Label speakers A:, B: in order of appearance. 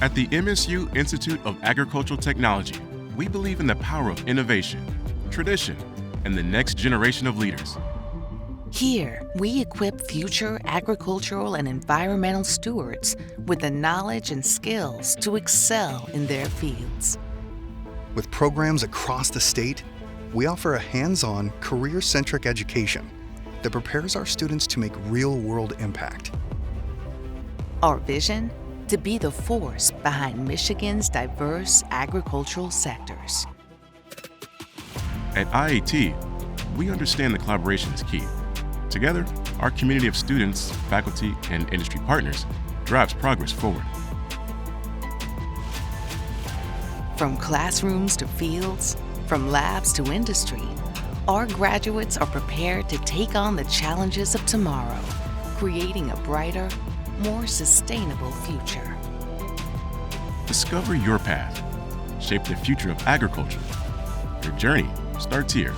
A: At the MSU Institute of Agricultural Technology, we believe in the power of innovation, tradition, and the next generation of leaders.
B: Here, we equip future agricultural and environmental stewards with the knowledge and skills to excel in their fields.
C: With programs across the state, we offer a hands-on, career-centric education that prepares our students to make real-world impact.
B: Our vision? To be the force behind Michigan's diverse agricultural sectors.
A: At IAT, we understand that collaboration is key. Together, our community of students, faculty, and industry partners drives progress forward.
B: From classrooms to fields, from labs to industry, our graduates are prepared to take on the challenges of tomorrow, creating a brighter, more sustainable future.
A: Discover your path. Shape the future of agriculture. Your journey starts here.